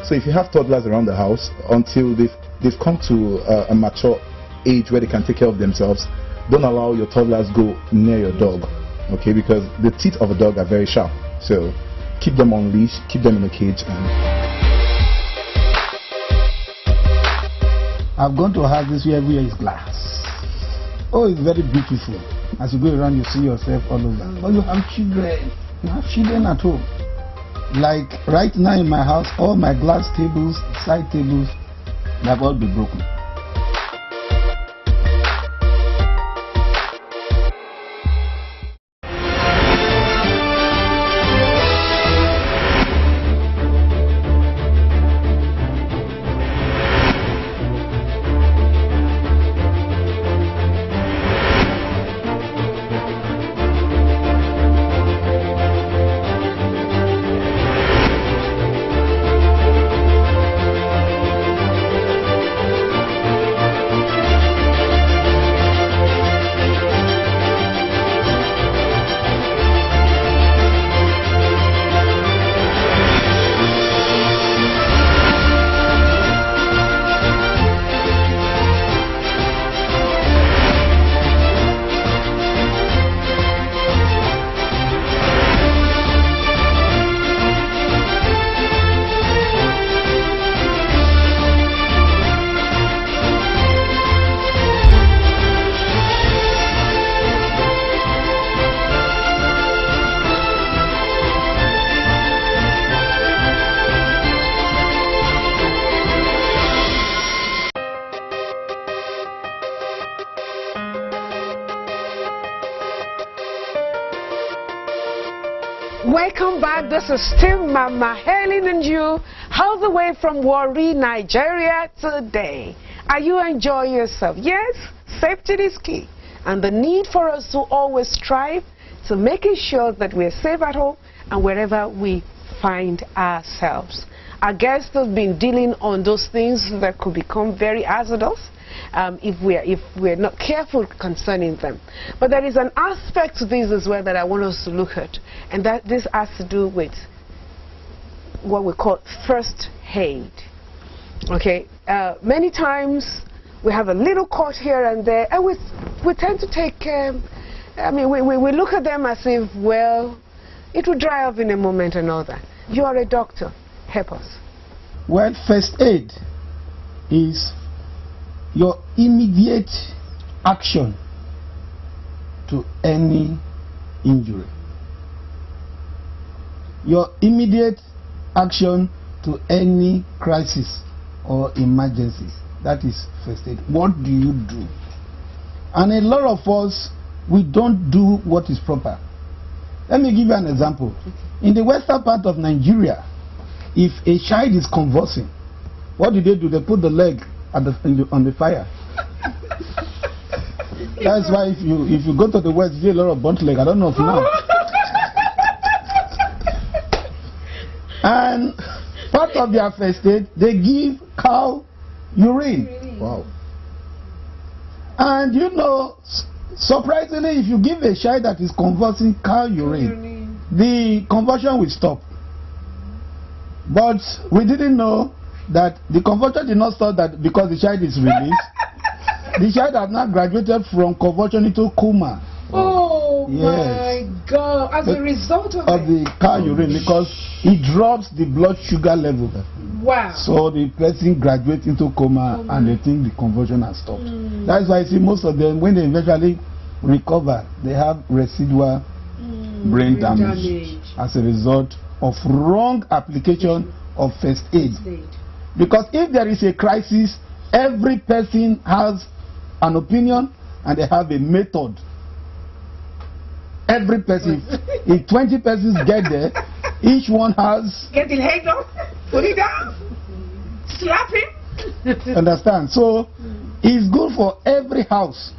So if you have toddlers around the house, until they've come to a mature age where they can take care of themselves, don't allow your toddlers go near your dog, okay? Because the teeth of a dog are very sharp. So keep them on leash, keep them in a cage. I've gone to a house this way, everywhere is glass. Oh, it's very beautiful. As you go around, you see yourself all over. Oh, you have children. You have children at home. Like right now in my house, all my glass tables, side tables, they have all been broken. Welcome back. This is still Mama Helen and you, all the way from Warri, Nigeria today. Are you enjoying yourself? Yes, safety is key. And the need for us to always strive to making sure that we're safe at home and wherever we find ourselves. Our guests have been dealing on those things that could become very hazardous if we're not careful concerning them. But there is an aspect to this as well that I want us to look at, and that this has to do with what we call first aid. Okay, many times we have a little cut here and there, and we tend to take, I mean, we look at them as if, well, it will dry up in a moment and all that. You are a doctor. Help us. Well, first aid is your immediate action to any injury. Your immediate action to any crisis or emergencies. That is first aid. What do you do? And a lot of us, we don't do what is proper. Let me give you an example. In the western part of Nigeria, if a child is convulsing, what do? They put the leg at on the fire. That's why if you go to the west, you see a lot of burnt leg. I don't know if now. And part of their first aid, they give cow urine. Wow. And you know, surprisingly, if you give a child that is convulsing cow urine, the convulsion will stop. But we didn't know that the convulsion did not stop that because the child is released. The child has now graduated from convulsion into coma. Oh yes. My God! As a result of the cow urine, because it drops the blood sugar level. Wow! So the person graduates into coma, and they think the convulsion has stopped. That's why I see most of them, when they eventually recover, they have residual brain damage as a result of wrong application of first aid. Because if there is a crisis, every person has an opinion and they have a method. Every person, if 20 persons get there, each one has... Get the leg up, put it down, slap him. Understand? So, it's good for every house.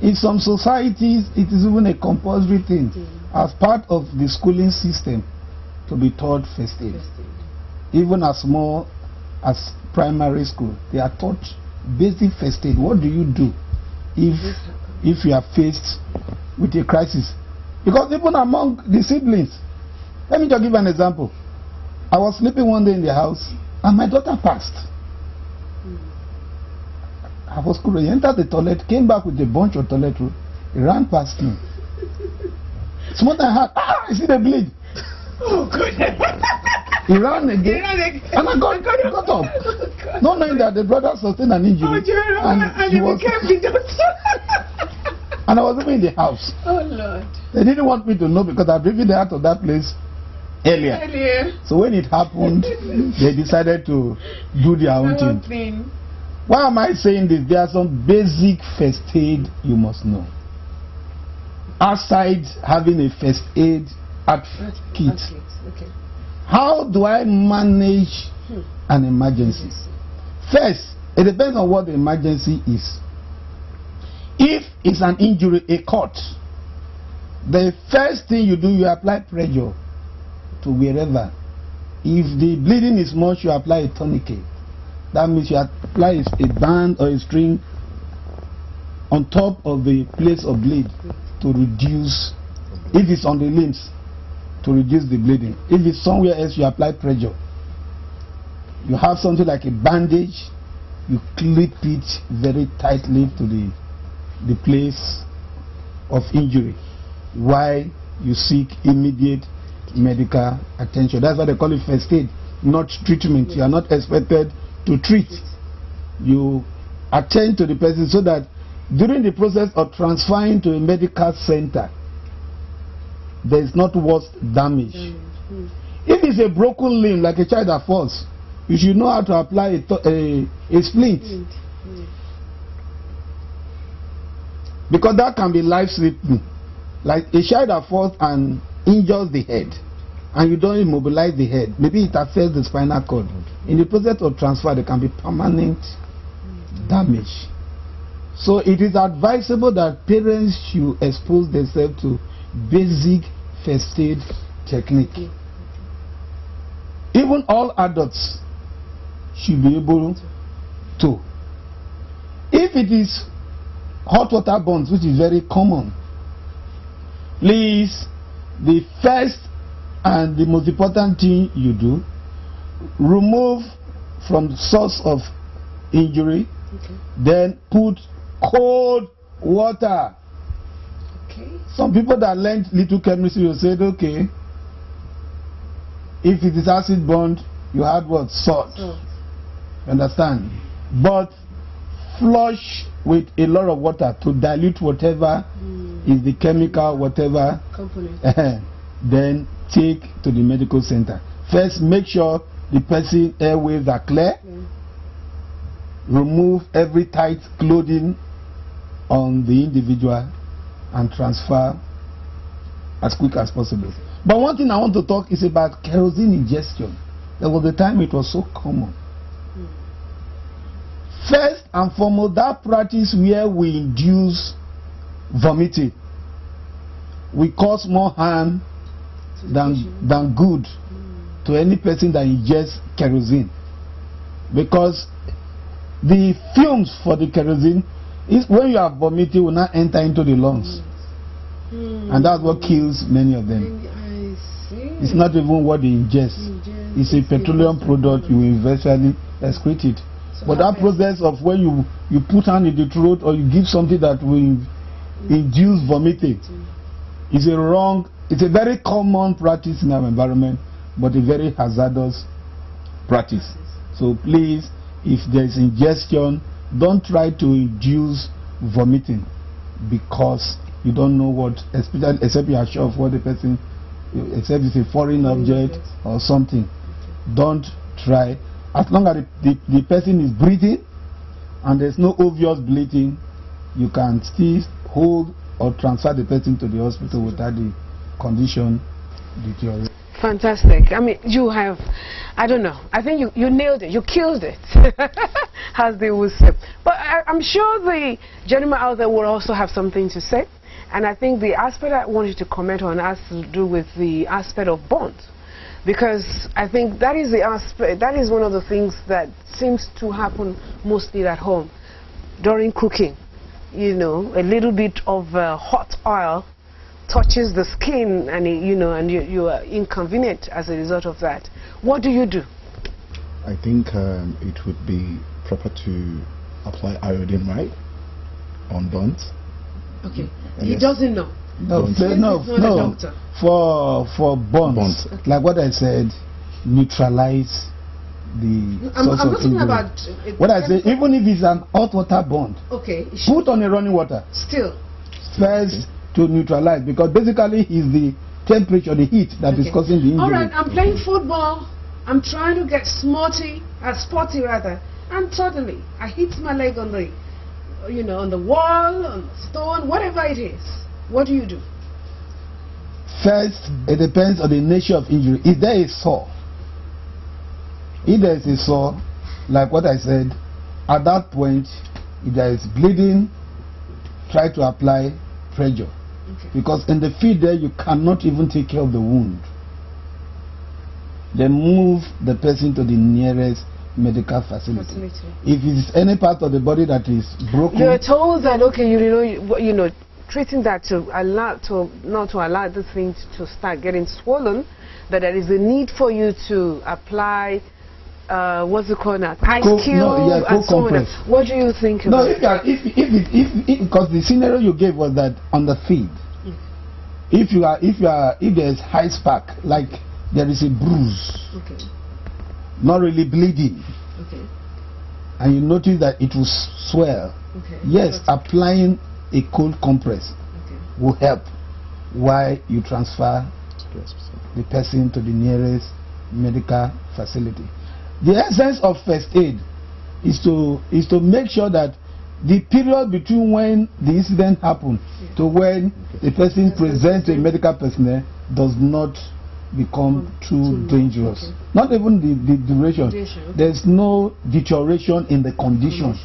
In some societies, it is even a compulsory thing as part of the schooling system to be taught first aid. Even as small as primary school, they are taught basic first aid. What do you do if you are faced with a crisis? Because even among the siblings, let me just give an example. I was sleeping one day in the house, And my daughter passed. I was cool. He entered the toilet, came back with a bunch of toilet roll. He ran past me. Small time had, I see the bleed. Oh, goodness. He ran again. And I got up. Oh, not knowing that the brother sustained an injury. Oh, Jerry, and he became the doctor. And I was even in the house. Oh, Lord. They didn't want me to know because I'd driven out of that place earlier. So when it happened, they decided to do their own thing. Why am I saying this? There are some basic first aid you must know. Aside having a first aid kit, okay. How do I manage an emergency? First, it depends on what the emergency is. If it's an injury, a cut, the first thing you do, you apply pressure to wherever. If the bleeding is much, you apply a tourniquet. That means you apply a band or a string on top of the place of bleed to reduce, if it's on the limbs, to reduce the bleeding. If it's somewhere else, you apply pressure. You have something like a bandage, you clip it very tightly to the place of injury while you seek immediate medical attention. That's why they call it first aid, not treatment. You are not expected to treat. You attend to the person so that during the process of transferring to a medical center, there is not worse damage. If it's a broken limb, like a child that falls, you should know how to apply a splint. Because that can be life-threatening. Like a child that falls and injures the head, and you don't immobilize the head, maybe it affects the spinal cord. In the process of transfer, there can be permanent damage. So it is advisable that parents should expose themselves to basic first aid technique. Even all adults should be able to. If it is hot water burns, which is very common, please, the first and the most important thing you do, remove from the source of injury, then put cold water. Some people that learned little chemistry will say, okay, if it is acid bond, you add what? Salt. Understand? But flush with a lot of water to dilute whatever is the chemical, whatever component. Then take to the medical center. First, make sure the person's airways are clear. Remove every tight clothing on the individual and transfer as quick as possible. But one thing I want to talk is about kerosene ingestion. There was a time it was so common. First and foremost, that practice where we induce vomiting, we cause more harm than good to any person that ingests kerosene, because the fumes for the kerosene is when you are vomiting will not enter into the lungs, and that's what kills many of them. It's not even what they ingest. It's a petroleum product, you eventually excrete it. But that process of when you put hand in the throat or you give something that will induce vomiting is a wrong, it's a very common practice in our environment, but a very hazardous practice. So please, if there is ingestion, don't try to induce vomiting because you don't know what, especially except you are sure of what the person, except it's a foreign object or something. Don't try. As long as the person is breathing and there's no obvious bleeding, you can still hold or transfer the person to the hospital without the condition deteriorating. Fantastic. I mean, you have, I don't know, I think you nailed it, you killed it, as they would say. But I'm sure the gentleman out there will also have something to say. And I think the aspect I want you to comment on has to do with the aspect of bond. Because I think that is the aspect, that is one of the things that seems to happen mostly at home during cooking. You know, a little bit of hot oil touches the skin, and you know, and you are inconvenient as a result of that. What do you do? I think it would be proper to apply iodine, right, on burns. Okay. He doesn't know. No, He's not a doctor. For burns, like what I said, neutralize the source I'm of not talking injury. about What I say, even if it's an hot water burn, okay, put on a running water still first to neutralize, because basically it's the temperature, the heat that is causing the injury. All right, I'm playing football. I'm trying to get sporty rather, and suddenly I hit my leg on the, on the wall, on the stone, whatever it is. What do you do? First, it depends on the nature of injury. If there is sore, if there is a sore, like what I said, at that point, if there is bleeding, try to apply pressure. Okay. Because in the field there, you cannot even take care of the wound. Then move the person to the nearest medical facility. If it's any part of the body that is broken, you're told that treating that not to allow this thing to start getting swollen, that there is a need for you to apply what's it called now? Ice cube and so on. What do you think about if because the scenario you gave was that on the field, if there is high spark, like there is a bruise, okay, not really bleeding, okay, and you notice that it will swell, okay, yes, applying a cold compress will help while you transfer the person to the nearest medical facility. The essence of first aid is to make sure that the period between when the incident happened to when the person presents to a medical personnel does not become too dangerous. Okay. Not even the duration. Okay. There's no deterioration in the condition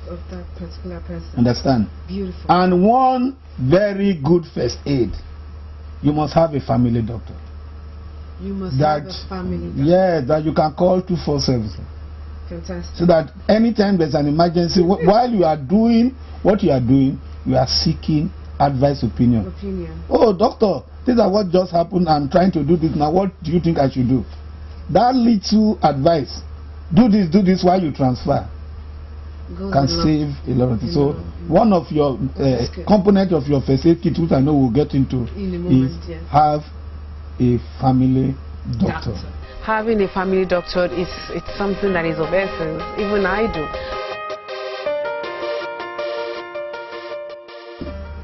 of that particular person. Understand? Beautiful. And one very good first aid, you must have a family doctor. You must have a family doctor. Yeah, that you can call 247. Fantastic. So that anytime there's an emergency, while you are doing what you are doing, you are seeking advice, opinion. Oh, doctor, this is what just happened. I'm trying to do this now. What do you think I should do? That little advice, do this while you transfer, can save a lot of things. So one of your component of your first aid kit, which I know we'll get into, is have a family doctor. Having a family doctor it's something that is of essence. Even I do.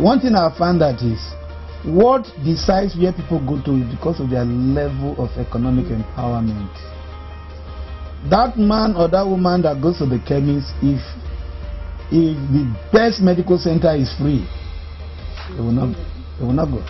One thing I found that is what decides where people go to is because of their level of economic empowerment. That man or that woman that goes to the chemist, if the best medical center is free, they will not go.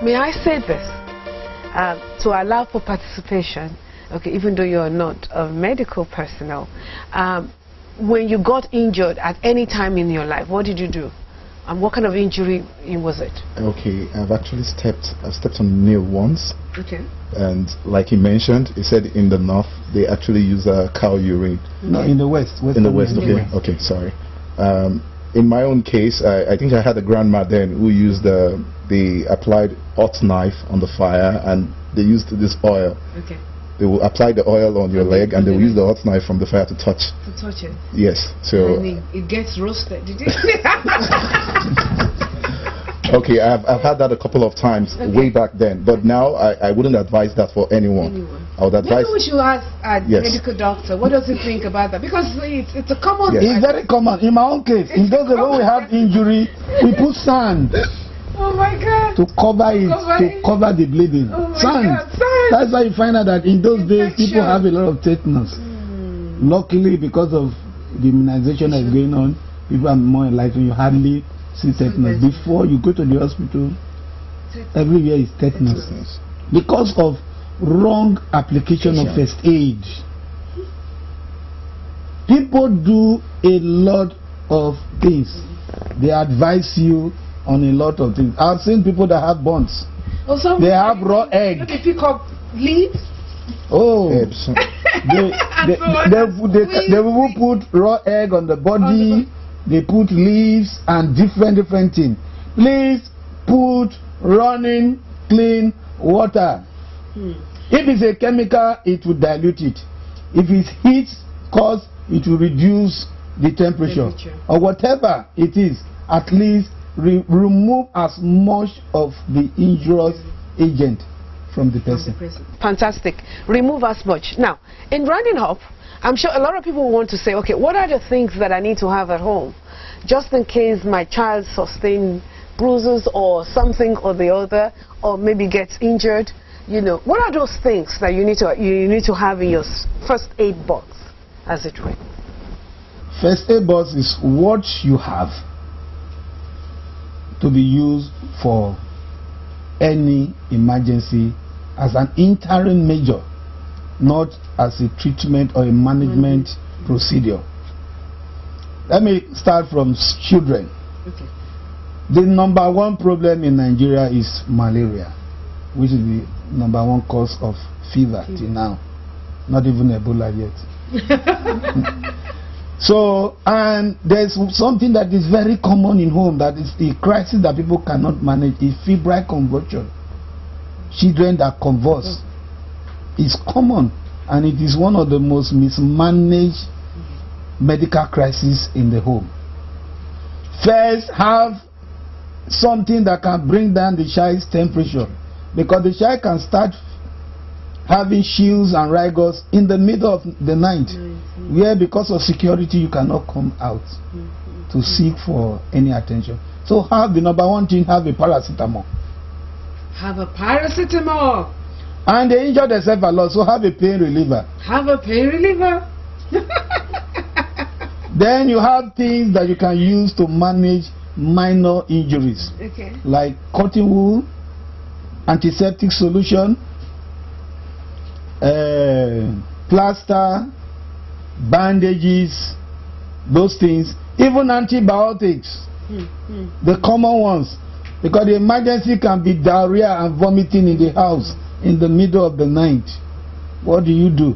May I say this? To allow for participation, okay, even though you're not a medical personnel, when you got injured at any time in your life, what did you do? And what kind of injury was it? Okay, I've actually stepped on a nail once. Okay. And like he mentioned, he said in the north they actually use cow urine. No, in the west. In the west, okay. Okay, sorry. In my own case, I think I had a grandma then who used they applied hot knife on the fire, and they used this oil. Okay. They will apply the oil on your leg, and they will use the hot knife from the fire to touch. To touch it? Yes. So. And it gets roasted. Did you? Okay, I've had that a couple of times way back then, but now I wouldn't advise that for anyone. I would advise. Maybe we should ask a medical doctor. What does he think about that? Because it's a common. Yes. It's very common. In my own case, in those days when we have injury, we put sand. Oh my God! To cover it, to cover the bleeding. Oh my sand. God, sand. That's why you find out that in those days people have a lot of tetanus. Luckily, because of the immunization that's going on, people are more enlightened. You hardly see tetanus. Before you go to the hospital, everywhere is tetanus. Because of wrong application of first aid. People do a lot of things. They advise you on a lot of things. I've seen people that have burns. Also, they have raw egg. They pick up leaves. Oh, they will put raw egg on the body. They put leaves and different things. Please put running clean water. If it's a chemical, it will dilute it. If it's heat cause, it will reduce the temperature. Or whatever it is. At least remove as much of the injurious agent from the person. Fantastic. Remove as much. Now, in rounding up, I'm sure a lot of people want to say, okay, what are the things that I need to have at home just in case my child sustains bruises or something or the other, or maybe gets injured? You know, what are those things that you need to have in your first aid box, as it were? First aid box is what you have to be used for any emergency as an interim measure, not as a treatment or a management procedure. Let me start from children. Okay. The number one problem in Nigeria is malaria, which is the number one cause of fever till now. Not even Ebola yet. So, and there's something that is very common in home, that is the crisis that people cannot manage, is febrile convulsion. Children that convulse is common, and it is one of the most mismanaged medical crises in the home. First, have something that can bring down the child's temperature, because the child can start having chills and rigors in the middle of the night, where because of security you cannot come out to seek for any attention. So have the number one thing, have a paracetamol. Have a paracetamol. And they injure themselves a lot, so have a pain reliever. Have a pain reliever. Then you have things that you can use to manage minor injuries, like cotton wool, antiseptic solution, plaster, bandages, those things, even antibiotics, the common ones, because the emergency can be diarrhea and vomiting in the house in the middle of the night. What do you do?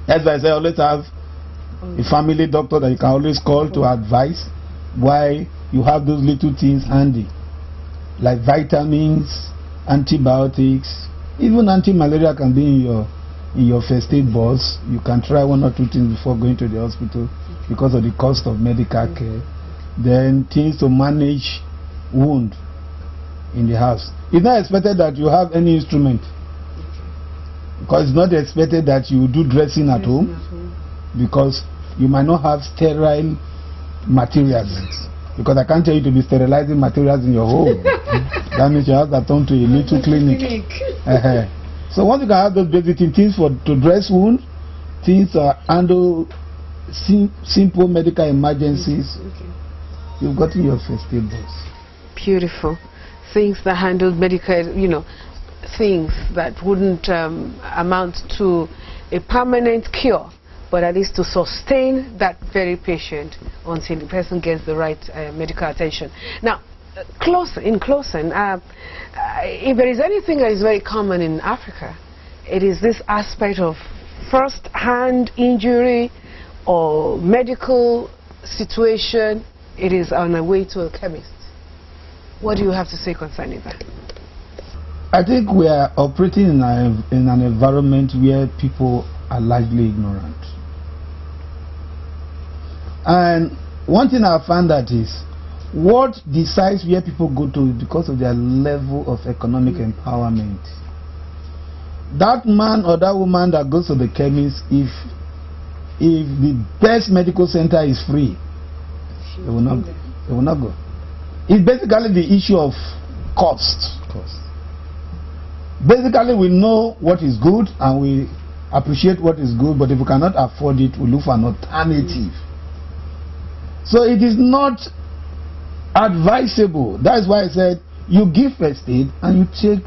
As I say, always have a family doctor that you can always call to advise, why you have those little things handy, like vitamins, antibiotics. Even anti-malaria can be in your first aid box. You can try one or two things before going to the hospital because of the cost of medical care. Then things to manage wound in the house. It's not expected that you have any instrument, because it's not expected that you do dressing at home, because you might not have sterile materials. Because I can't tell you to be sterilizing materials in your home. That means you have to turn to a little clinic. So once you can have those basic things to dress wounds, things to handle simple medical emergencies, you've gotten your first aid box. Beautiful. things that handle medical, things that wouldn't amount to a permanent cure, but at least to sustain that very patient until the person gets the right medical attention. Now, in closing, if there is anything that is very common in Africa, it is this aspect of first-hand injury or medical situation. It is on a way to a chemist. What do you have to say concerning that? I think we are operating in an environment where people are largely ignorant. And one thing I found that is, what decides where people go to is because of their level of economic empowerment. That man or that woman that goes to the chemist, if the best medical center is free, they will not go. It's basically the issue of cost. Basically, we know what is good and we appreciate what is good, but if we cannot afford it, we look for an alternative. So it is not advisable. That is why I said you give first aid and you take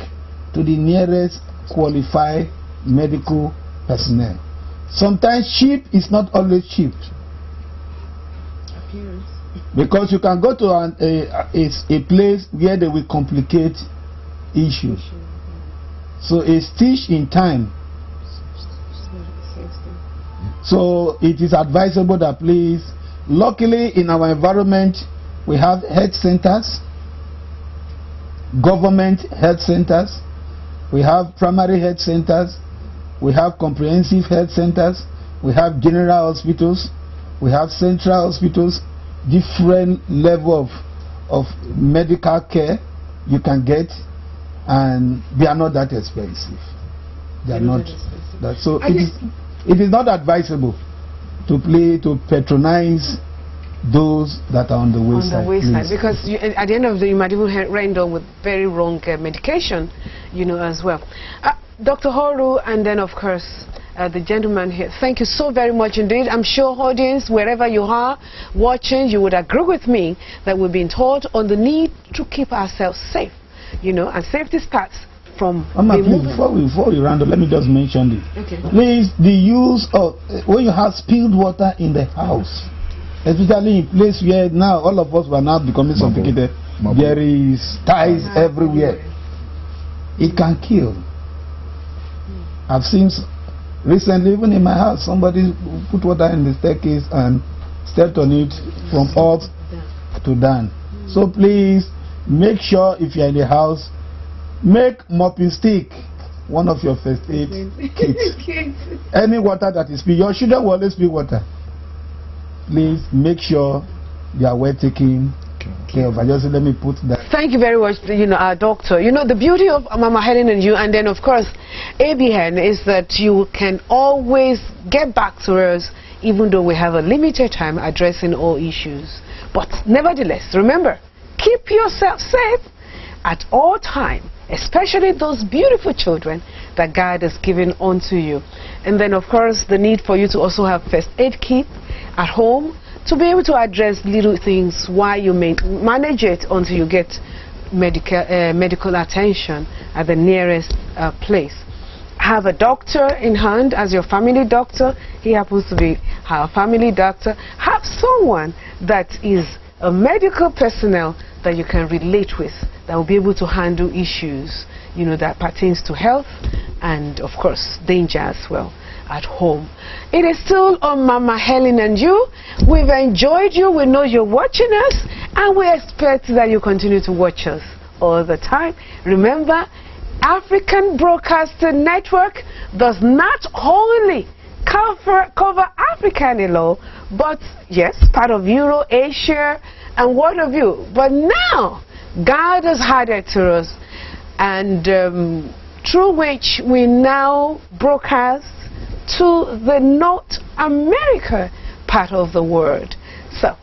to the nearest qualified medical personnel. Sometimes cheap is not always cheap. Appearance. Because you can go to a place where they will complicate issues. So a stitch in time. So it is advisable that please, luckily in our environment, we have health centers, government health centers, we have primary health centers, we have comprehensive health centers, we have general hospitals, we have central hospitals, different level of medical care you can get, and they are not that expensive. They are not that. So it is not advisable to patronize those that are on the wayside. Because at the end of the day, you might even end up with very wrong medication, as well. Dr. Horu, and then of course the gentleman here, thank you so very much indeed. I'm sure audience, wherever you are watching, you would agree with me that we've been taught on the need to keep ourselves safe, and safety starts from before we round up, let me just mention this. Okay. Please, the use of when you have spilled water in the house, especially in place where now all of us are now becoming sophisticated, there is ties everywhere. It can kill. I've seen recently, even in my house, somebody put water in the staircase and stepped on it from up to down. So please, make sure if you're in the house, make mopping stick one of your first aid kits. Any water that is spilled, your children will always spill water. Please make sure they are well taken care of. I just let me put that. Thank you very much, our doctor. The beauty of Mama Helen and you, and then of course ABN, is that you can always get back to us, even though we have a limited time addressing all issues. But nevertheless, remember, keep yourself safe at all time, especially those beautiful children that God has given unto you. And then of course the need for you to also have first aid kit at home to be able to address little things while you may manage it until you get medical attention at the nearest place. Have a doctor in hand as your family doctor. He happens to be our family doctor. Have someone that is a medical personnel that you can relate with, that will be able to handle issues, that pertains to health and of course danger as well at home. It is still on Mama Helen and you. We've enjoyed you. We know you're watching us, and we expect that you continue to watch us all the time. Remember, African Broadcasting Network does not only cover Africa alone, but yes, part of Euro, Asia, and what have you. But now, God has added to us, and through which we now broadcast to the North America part of the world. So,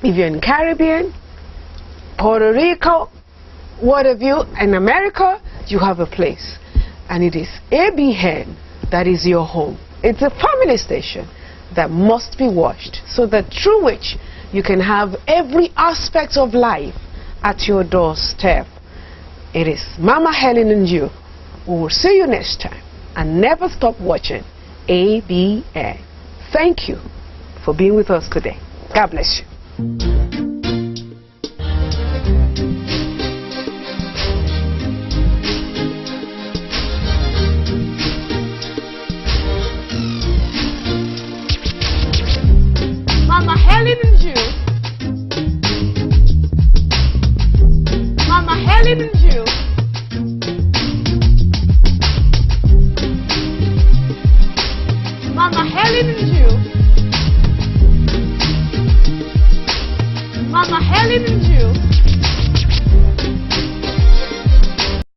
if you're in Caribbean, Puerto Rico, what have you, in America, you have a place. And it is ABN that is your home. It's a family station that must be watched, so that through which you can have every aspect of life at your doorstep. It is Mama Helen and you. We will see you next time. And never stop watching ABN. Thank you for being with us today. God bless you.